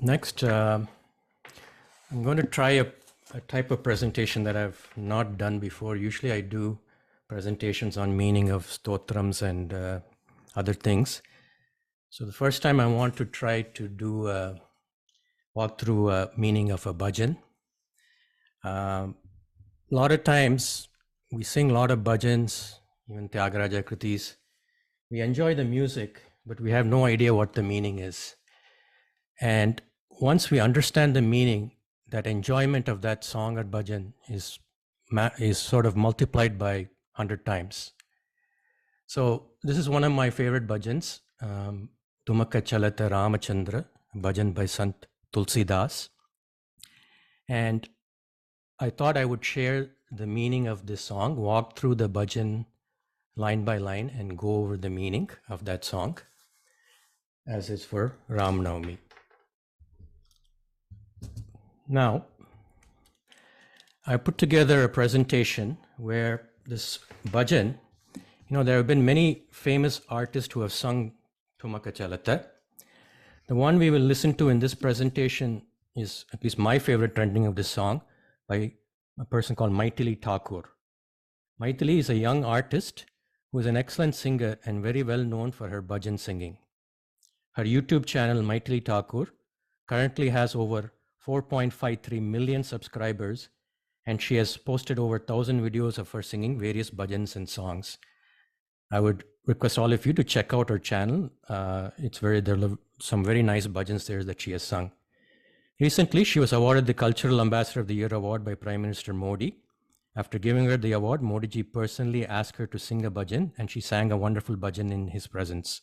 Next, I'm going to try a type of presentation that I've not done before. Usually I do presentations on meaning of stotrams and other things. So the first time I want to try to do walk through a meaning of a bhajan. A lot of times we sing a lot of bhajans, even Tyagaraja Kritis. We enjoy the music, but we have no idea what the meaning is. And once we understand the meaning, that enjoyment of that song or bhajan is sort of multiplied by 100 times. So this is one of my favorite bhajans, Thumaka Chalata Ramacandra, bhajan by Sant Tulsidas. And I thought I would share the meaning of this song, walk through the bhajan line by line and go over the meaning of that song, as is for Ram Navami. Now, I put together a presentation where this bhajan, there have been many famous artists who have sung Thumaka Chalata. The one we will listen to in this presentation is at least my favorite rendering of this song by a person called Maithili Thakur. Maithili is a young artist who is an excellent singer and very well known for her bhajan singing. Her YouTube channel, Maithili Thakur, currently has over 4.53 million subscribers, and she has posted over 1,000 videos of her singing various bhajans and songs. I would request all of you to check out her channel. There are some very nice bhajans there that she has sung. Recently, she was awarded the Cultural Ambassador of the Year award by Prime Minister Modi. After giving her the award, Modi ji personally asked her to sing a bhajan, and she sang a wonderful bhajan in his presence.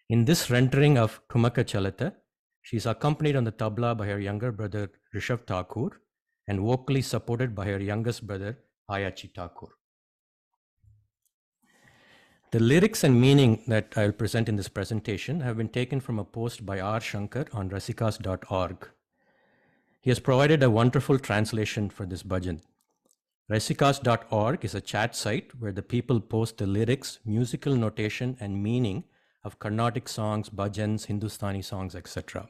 In this rendering of Thumaka Chalata, she is accompanied on the tabla by her younger brother Rishabh Thakur and vocally supported by her youngest brother Ayachi Thakur. The lyrics and meaning that I will present in this presentation have been taken from a post by R. Shankar on rasikas.org. He has provided a wonderful translation for this bhajan. Rasikas.org is a chat site where the people post the lyrics, musical notation, and meaning of Carnatic songs, bhajans, Hindustani songs, etc.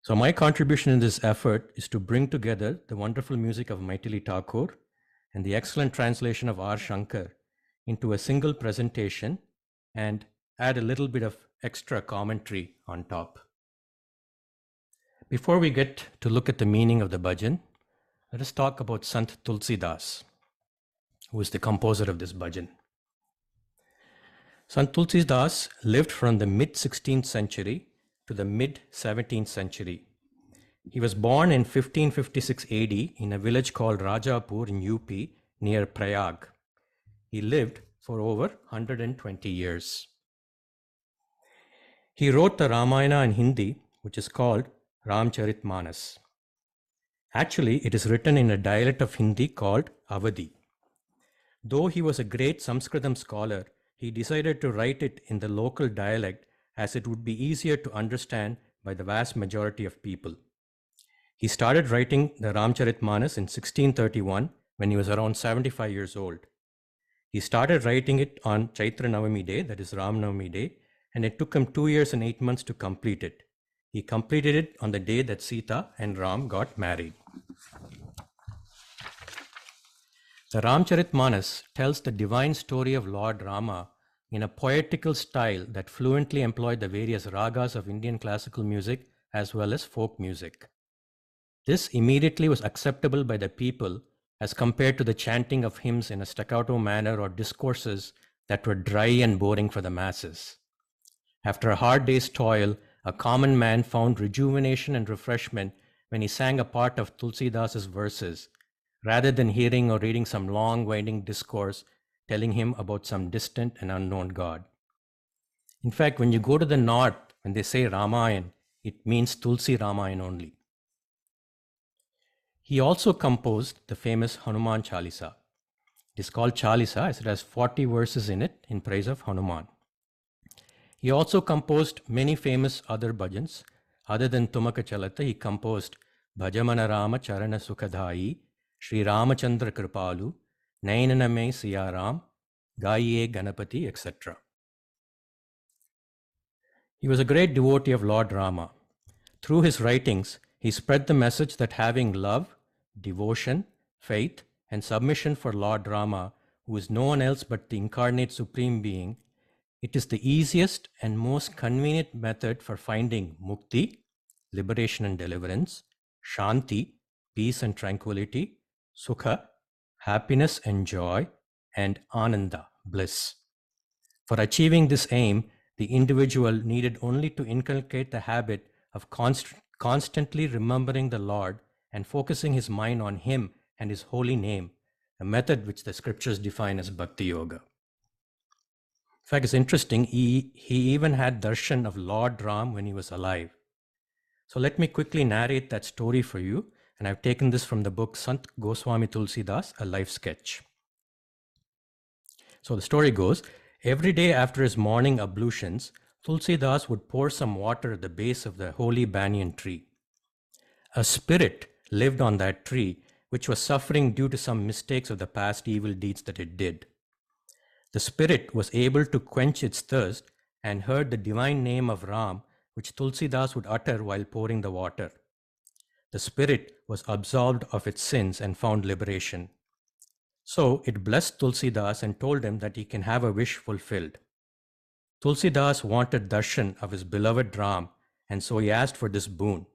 So my contribution in this effort is to bring together the wonderful music of Maithili Thakur and the excellent translation of R. Shankar into a single presentation and add a little bit of extra commentary on top. Before we get to look at the meaning of the bhajan, let us talk about Sant Tulsidas, who is the composer of this bhajan. Sant Tulsidas lived from the mid-16th century to the mid-17th century. He was born in 1556 AD in a village called Rajapur in UP near Prayag. He lived for over 120 years. He wrote the Ramayana in Hindi, which is called Ramcharitmanas. Actually, it is written in a dialect of Hindi called Avadi. Though he was a great Sanskritam scholar, he decided to write it in the local dialect as it would be easier to understand by the vast majority of people. He started writing the Ramcharitmanas in 1631 when he was around 75 years old. He started writing it on Chaitra Navami Day, that is Ram Navami Day, and it took him 2 years and 8 months to complete it. He completed it on the day that Sita and Ram got married. The Ramcharitmanas tells the divine story of Lord Rama in a poetical style that fluently employed the various ragas of Indian classical music as well as folk music. This immediately was acceptable by the people as compared to the chanting of hymns in a staccato manner or discourses that were dry and boring for the masses. After a hard day's toil, a common man found rejuvenation and refreshment when he sang a part of Tulsidas's verses, rather than hearing or reading some long winding discourse telling him about some distant and unknown God. In fact, when you go to the north, when they say Ramayan, it means Tulsi Ramayan only. He also composed the famous Hanuman Chalisa. It is called Chalisa as it has 40 verses in it in praise of Hanuman. He also composed many famous other bhajans. Other than Thumaka Chalata, he composed Bhajamana Rama Charana Sukhadhai, Sri Ramachandra Kripalu, Nainaname Siyaram, Gaiye Ganapati, etc. He was a great devotee of Lord Rama. Through his writings, he spread the message that having love, devotion, faith, and submission for Lord Rama, who is no one else but the incarnate Supreme Being, it is the easiest and most convenient method for finding mukti, liberation and deliverance, shanti, peace and tranquility, sukha, happiness and joy, and ananda, bliss. For achieving this aim, the individual needed only to inculcate the habit of constantly remembering the Lord and focusing his mind on him and his holy name, a method which the scriptures define as bhakti yoga. In fact, it's interesting, he even had darshan of Lord Ram when he was alive. So let me quickly narrate that story for you, and I've taken this from the book Sant Tulsidas, A Life Sketch. So the story goes, every day after his morning ablutions, Tulsidas would pour some water at the base of the holy banyan tree. A spirit lived on that tree, which was suffering due to some mistakes of the past evil deeds that it did. The spirit was able to quench its thirst and heard the divine name of Ram, which Tulsidas would utter while pouring the water. The spirit was absolved of its sins and found liberation. So it blessed Tulsidas and told him that he can have a wish fulfilled. Tulsidas wanted darshan of his beloved Ram, and so he asked for this boon.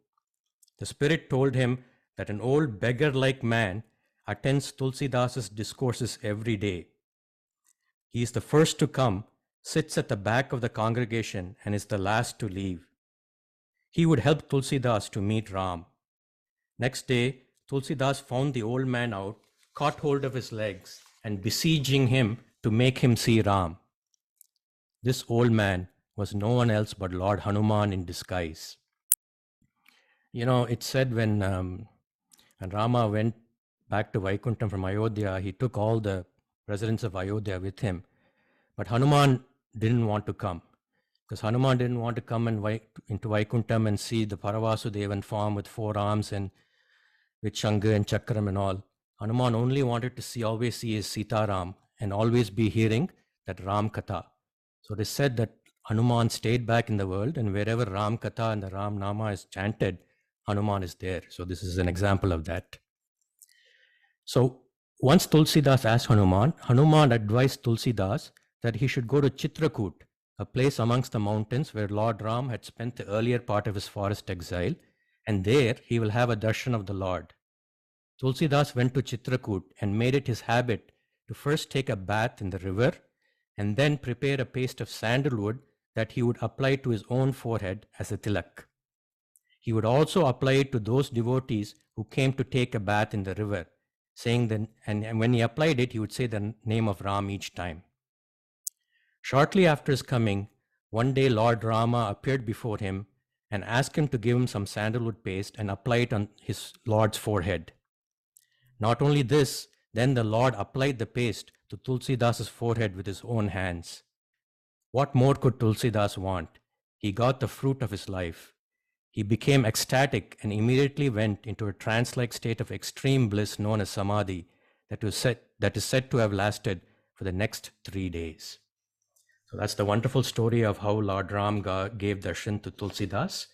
The spirit told him that an old beggar-like man attends Tulsidas's discourses every day. He is the first to come, sits at the back of the congregation, and is the last to leave. He would help Tulsidas to meet Ram. Next day, Tulsidas found the old man out, caught hold of his legs, and besieging him to make him see Ram. This old man was no one else but Lord Hanuman in disguise. You know, it said when Rama went back to Vaikuntham from Ayodhya, he took all the residents of Ayodhya with him. But Hanuman didn't want to come, because Hanuman didn't want to come into Vaikuntham and see the Paravasudevan form with 4 arms and with Shanga and Chakram and all. Hanuman only wanted to always see his Sitaram and always be hearing that Ram Katha. So it is said that Hanuman stayed back in the world, and wherever Ram Katha and the Ram Nama is chanted, Hanuman is there. So this is an example of that. So once Tulsidas asked Hanuman, Hanuman advised Tulsidas that he should go to Chitrakoot, a place amongst the mountains where Lord Ram had spent the earlier part of his forest exile, and there he will have a darshan of the Lord. Tulsidas went to Chitrakoot and made it his habit to first take a bath in the river and then prepare a paste of sandalwood that he would apply to his own forehead as a tilak. He would also apply it to those devotees who came to take a bath in the river, saying that, and when he applied it, he would say the name of Ram each time. Shortly after his coming, one day Lord Rama appeared before him and asked him to give him some sandalwood paste and apply it on his Lord's forehead. Not only this, then the Lord applied the paste to Tulsidas's forehead with his own hands. What more could Tulsidas want? He got the fruit of his life. He became ecstatic and immediately went into a trance-like state of extreme bliss known as samadhi that is said to have lasted for the next 3 days. So that's the wonderful story of how Lord Ram gave darshan to Tulsidas.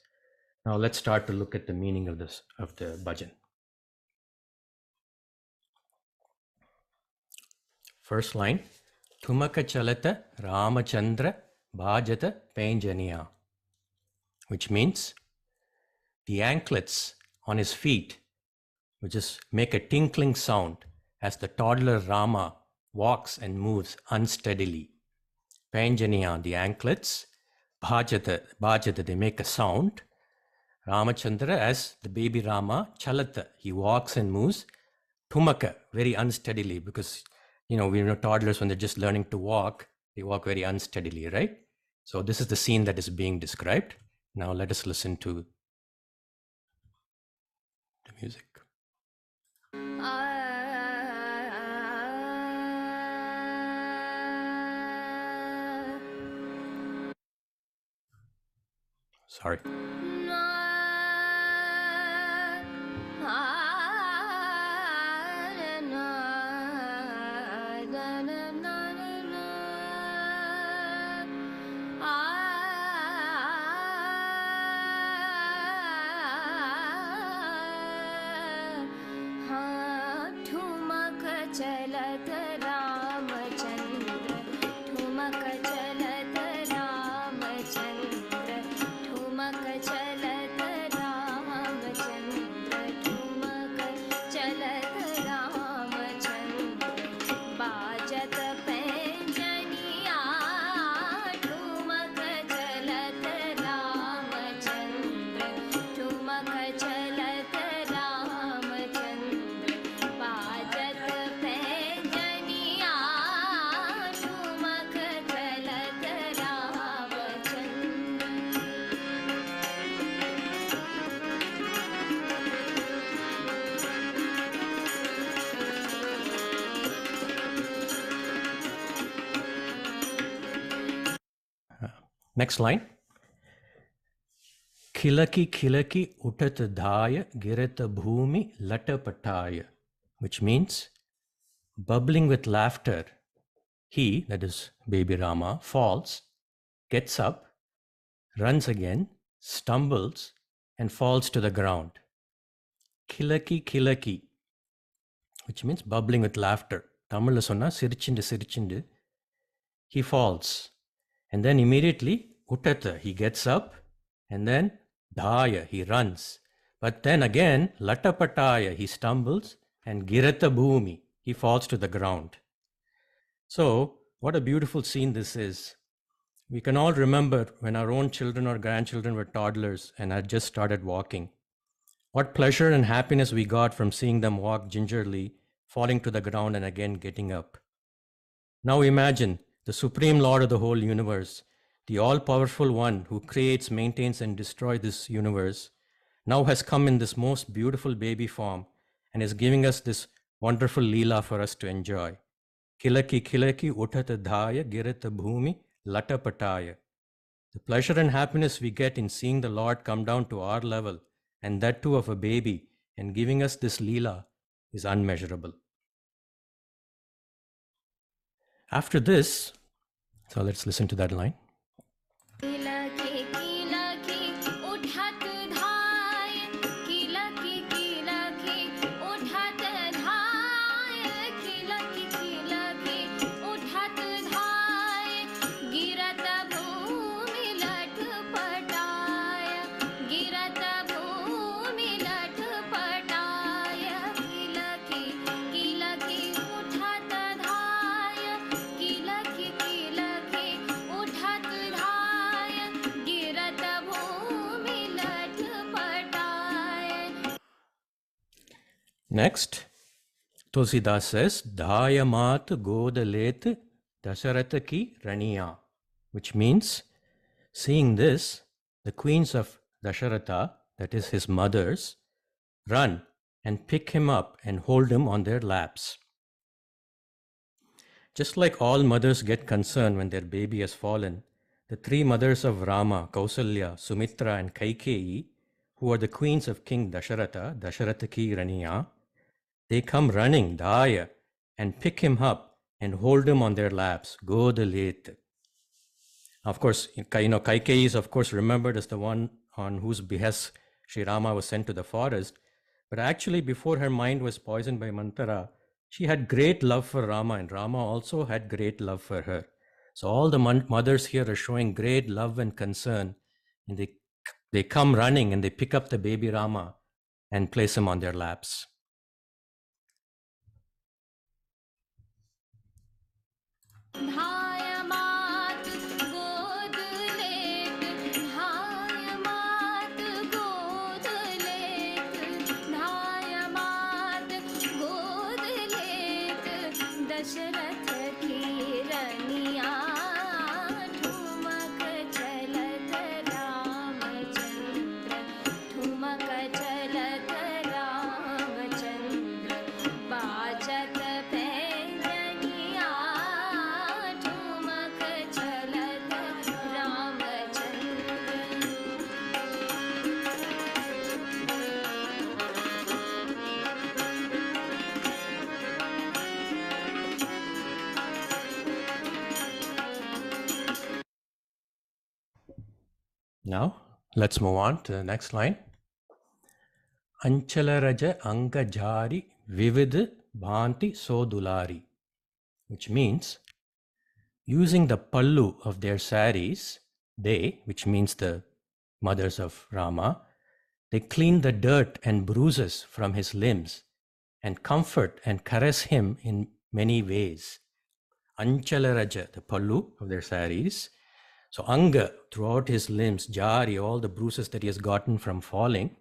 Now let's start to look at the meaning of the bhajan. First line, Thumaka Chalata Ramacandra Bhajata Penjaniya, which means the anklets on his feet, which is make a tinkling sound as the toddler Rama walks and moves unsteadily. Penjaniya, the anklets, Bhajata, they make a sound. Ramachandra, as the baby Rama, Chalata, he walks and moves. Thumaka, very unsteadily, because we know toddlers, when they're just learning to walk, they walk very unsteadily, right? So this is the scene that is being described. Now let us listen to the music. Sorry. Next line. Kilaki kilaki utat dhāy girata bhumi latapataya, which means bubbling with laughter, he, that is baby Rama, falls, gets up, runs again, stumbles, and falls to the ground. Kilaki kilaki, which means bubbling with laughter. Tamil sonna sirichindu sirichindu. He falls. And then immediately, utata, he gets up. And then, dhāy, he runs. But then again, latapataya, he stumbles. And girata bhumi, he falls to the ground. So, what a beautiful scene this is. We can all remember when our own children or grandchildren were toddlers and had just started walking. What pleasure and happiness we got from seeing them walk gingerly, falling to the ground and again getting up. Now imagine the Supreme Lord of the whole universe, the all-powerful one who creates, maintains, and destroys this universe, now has come in this most beautiful baby form and is giving us this wonderful Leela for us to enjoy. Kilaki kilaki utata dhāy girata bhumi latapataya. The pleasure and happiness we get in seeing the Lord come down to our level, and that too of a baby, and giving us this Leela is unmeasurable. After this, so let's listen to that line. Next, Tulsidas says, dhāy mātu godalet dasarata ki raniya, which means, seeing this, the queens of Dasharatha, that is his mothers, run and pick him up and hold him on their laps. Just like all mothers get concerned when their baby has fallen, the three mothers of Rama, Kausalya, Sumitra, and Kaikeyi, who are the queens of King Dasharatha, Dasharatha ki raniya, they come running, dhāy, and pick him up and hold him on their laps, godalet. Of course, Kaikeyi is of course remembered as the one on whose behest Sri Rama was sent to the forest. But actually, before her mind was poisoned by Mantara, she had great love for Rama, and Rama also had great love for her. So all the mothers here are showing great love and concern, and they come running and they pick up the baby Rama and place him on their laps. Now, let's move on to the next line. Anchalaraja anga jari vivid bhanti sodulari, which means, using the pallu of their saris, they, which means the mothers of Rama, they clean the dirt and bruises from his limbs and comfort and caress him in many ways. Anchalaraja, the pallu of their saris. So anga, throughout his limbs, jari, all the bruises that he has gotten from falling,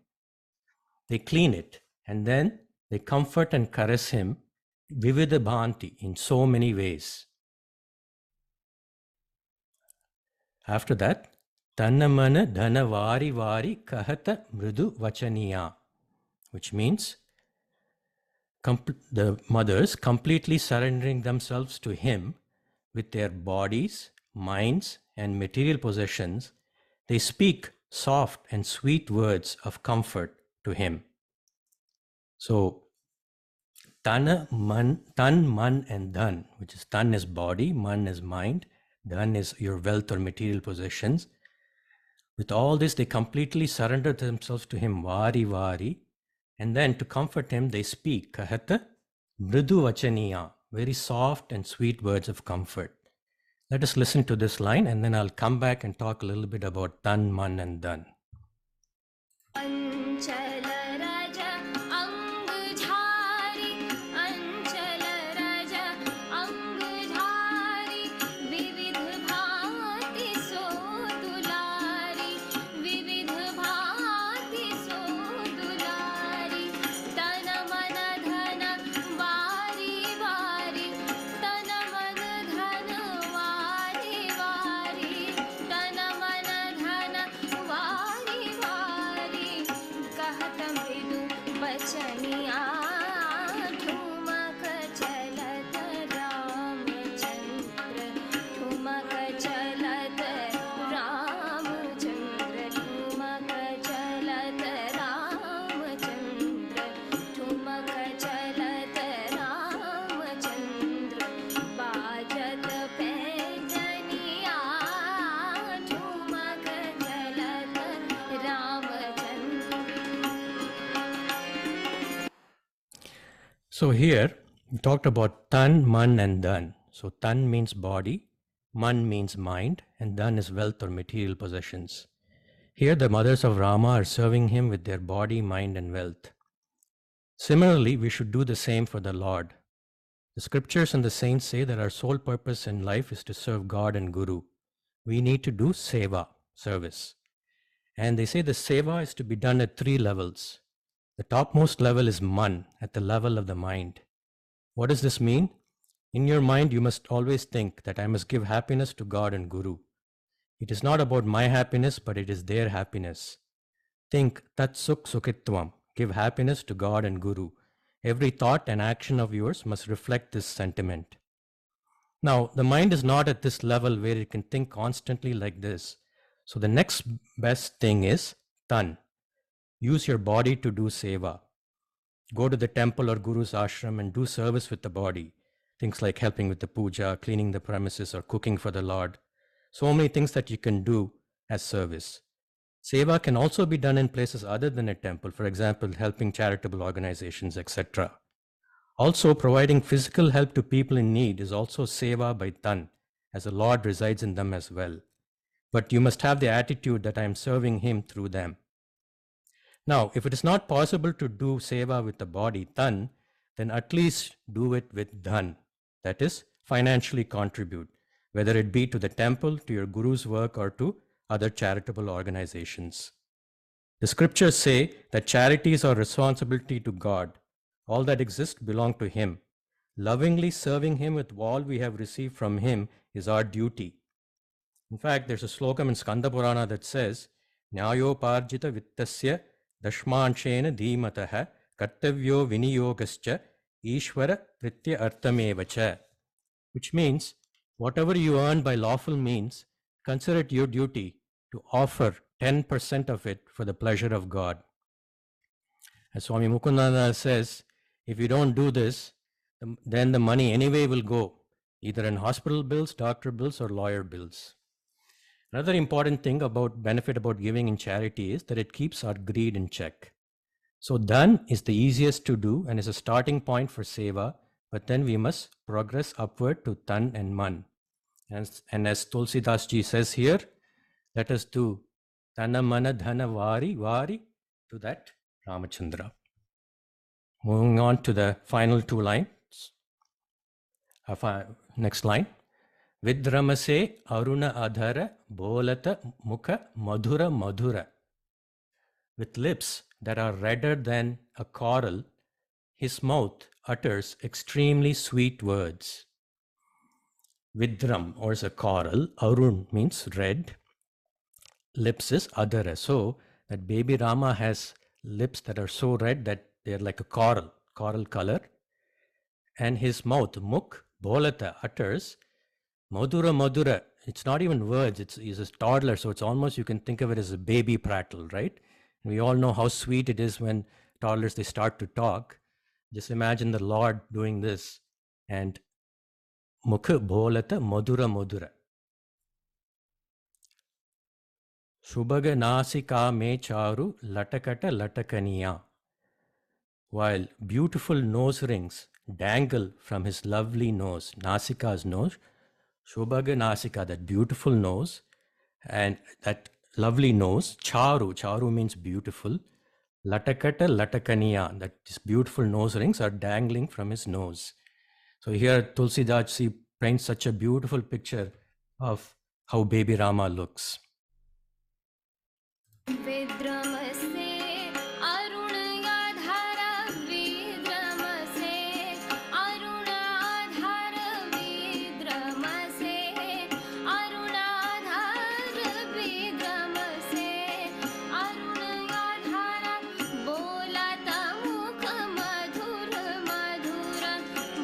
they clean it and then they comfort and caress him, vivida bhanti, in so many ways. After that, tannamana dhana vari vari kahata mridu vachaniya, which means the mothers completely surrendering themselves to him with their bodies, minds, and material possessions, they speak soft and sweet words of comfort to him. So, tan, man, and dhan, which is tan is body, man is mind, dhan is your wealth or material possessions. With all this, they completely surrender themselves to him, vari, vari. And then to comfort him, they speak, kahata, mridu vachaniya, very soft and sweet words of comfort. Let us listen to this line, and then I'll come back and talk a little bit about tan, man, and dhan. So here, we talked about tan, man, and dhan. So tan means body, man means mind, and dhan is wealth or material possessions. Here, the mothers of Rama are serving him with their body, mind, and wealth. Similarly, we should do the same for the Lord. The scriptures and the saints say that our sole purpose in life is to serve God and Guru. We need to do seva, service. And they say the seva is to be done at 3 levels. The topmost level is man, at the level of the mind. What does this mean? In your mind, you must always think that I must give happiness to God and Guru. It is not about my happiness, but it is their happiness. Think tat sukh sukhitvam. Give happiness to God and Guru. Every thought and action of yours must reflect this sentiment. Now, the mind is not at this level where it can think constantly like this. So the next best thing is tan. Use your body to do seva. Go to the temple or Guru's ashram and do service with the body. Things like helping with the puja, cleaning the premises, or cooking for the Lord. So many things that you can do as service. Seva can also be done in places other than a temple, for example, helping charitable organizations, etc. Also, providing physical help to people in need is also seva by tan, as the Lord resides in them as well. But you must have the attitude that I am serving Him through them. Now, if it is not possible to do seva with the body, tan, then at least do it with dhan. That is, financially contribute, whether it be to the temple, to your Guru's work, or to other charitable organizations. The scriptures say that charity is our responsibility to God. All that exists belong to Him. Lovingly serving Him with all we have received from Him is our duty. In fact, there's a slokam in Skanda Purana that says, Nyayoparjita vittasya dashmanshena dhimataha kartavyo viniyogascha ishvara pritya artamevacha, which means whatever you earn by lawful means, consider it your duty to offer 10% of it for the pleasure of God. As Swami Mukundananda says, if you don't do this, then the money anyway will go, either in hospital bills, doctor bills, or lawyer bills. Another important thing benefit about giving in charity is that it keeps our greed in check. So dhan is the easiest to do and is a starting point for seva, but then we must progress upward to tan and man. And as Tulsidas ji says here, let us do tana mana dhana vari vari to that Ramachandra. Moving on to the final 2 lines. Next line. Vidramase aruna adhara bolata mukha madhura madhura. With lips that are redder than a coral, his mouth utters extremely sweet words. Vidram, or is a coral, arun means red, lips is adhara. So that baby Rama has lips that are so red that they're like a coral color. And his mouth, mukh, bolata, utters madhura madhura, it's not even words, he's a toddler, so it's almost, you can think of it as a baby prattle, right? And we all know how sweet it is when toddlers, they start to talk. Just imagine the Lord doing this. And mukha bholata madura madura. Subhag nasika me charu latakata latakaniya. While beautiful nose rings dangle from his lovely nose, nasika's nose, Subhag nasika, that beautiful nose, and that lovely nose, charu means beautiful, latakata latakaniya, that these beautiful nose rings are dangling from his nose. So here Tulsidas paints such a beautiful picture of how baby Rama looks. Vidram se aruna dhara vidram se aruna dhara vidram se aruna dhara vidram se aruna dhara bolata mukha madhur madhura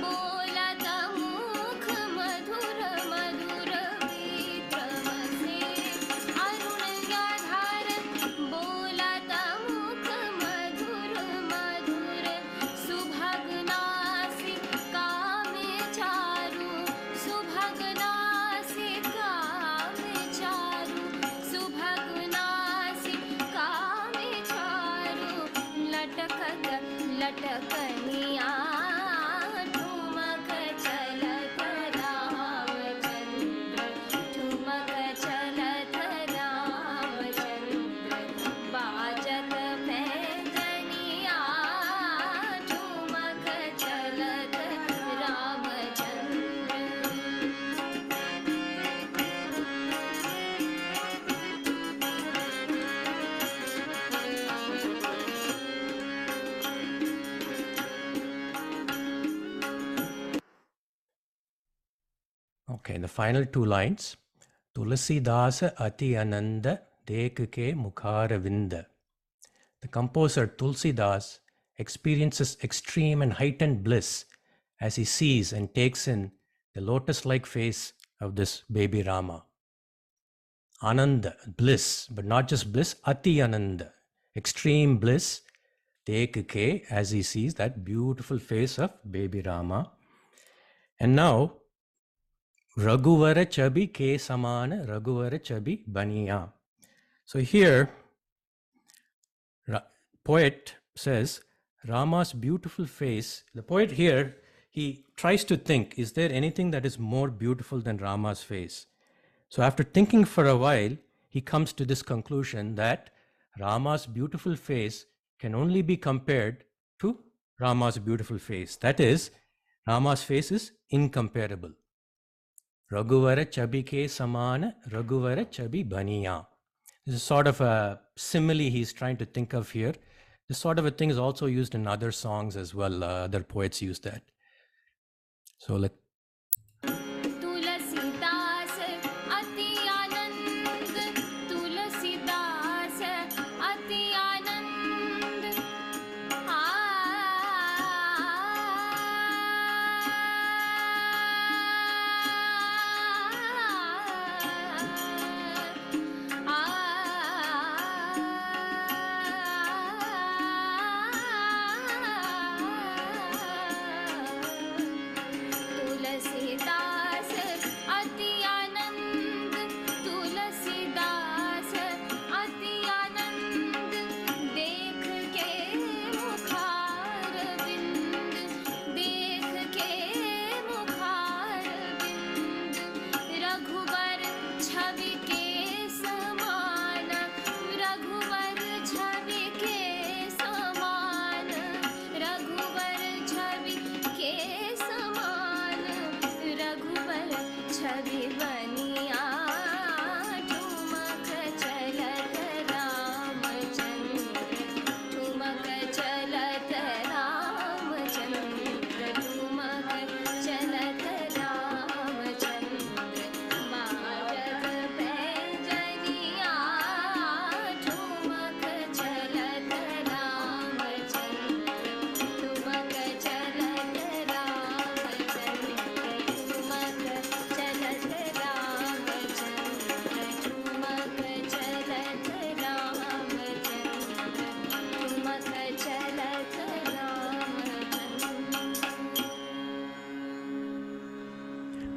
bolata mukha madhur madhura vidram se aruna dhara bolata mukha madhur madhur subhag nasika me charu subhag nasika me charu subhag nasika me charu latakata latakaniya tumaka chalata ramacandra tumaka chalata ramacandra bajat paijaniya tumaka chalata ramacandra. Okay, the final two lines. Tulsidas ati ananda dekh ke mukhara vinda. The composer Tulsidas experiences extreme and heightened bliss as he sees and takes in the lotus-like face of this baby Rama. Ananda, bliss, but not just bliss, ati ananda, extreme bliss, dekh ke, as he sees that beautiful face of baby Rama. And now, Raghuvara chabi ke samana, Raghuvara chabi baniya. So here, poet says, Rama's beautiful face, the poet here, he tries to think, is there anything that is more beautiful than Rama's face? So after thinking for a while, he comes to this conclusion that Rama's beautiful face can only be compared to Rama's beautiful face. That is, Rama's face is incomparable. Raghuvara chabi ke samana, Raghuvara chabi baniya. This is sort of a simile he's trying to think of here. This sort of a thing is also used in other songs as well. Other poets use that. So like Tulsidas ati anand Tulsidas ati anand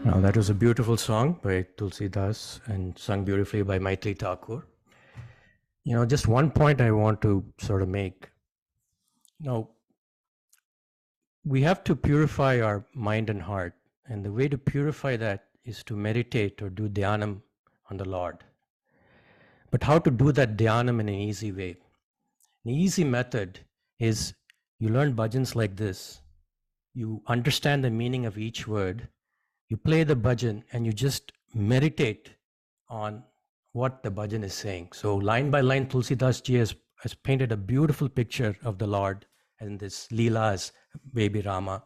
Now, that was a beautiful song by Tulsidas and sung beautifully by Maithili Thakur. Just one point I want to sort of make. We have to purify our mind and heart. And the way to purify that is to meditate or do dhyanam on the Lord. But how to do that dhyanam in an easy way? An easy method is you learn bhajans like this. You understand the meaning of each word. You play the bhajan and you just meditate on what the bhajan is saying. So line by line, Tulsidas ji has painted a beautiful picture of the Lord and this Leela as baby Rama.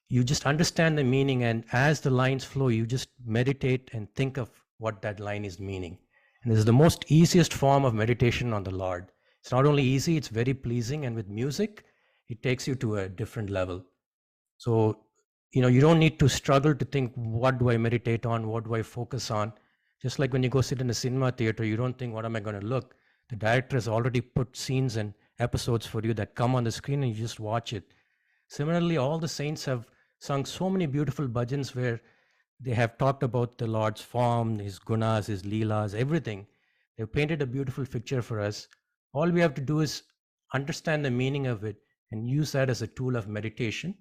You just understand the meaning, and as the lines flow, you just meditate and think of what that line is meaning. And this is the most easiest form of meditation on the Lord. It's not only easy, it's very pleasing, and with music, it takes you to a different level. So, you don't need to struggle to think, what do I meditate on? What do I focus on? Just like when you go sit in a cinema theater, you don't think, what am I going to look? The director has already put scenes and episodes for you that come on the screen and you just watch it. Similarly, all the saints have sung so many beautiful bhajans where they have talked about the Lord's form, his gunas, his leelas, everything. They've painted a beautiful picture for us. All we have to do is understand the meaning of it and use that as a tool of meditation.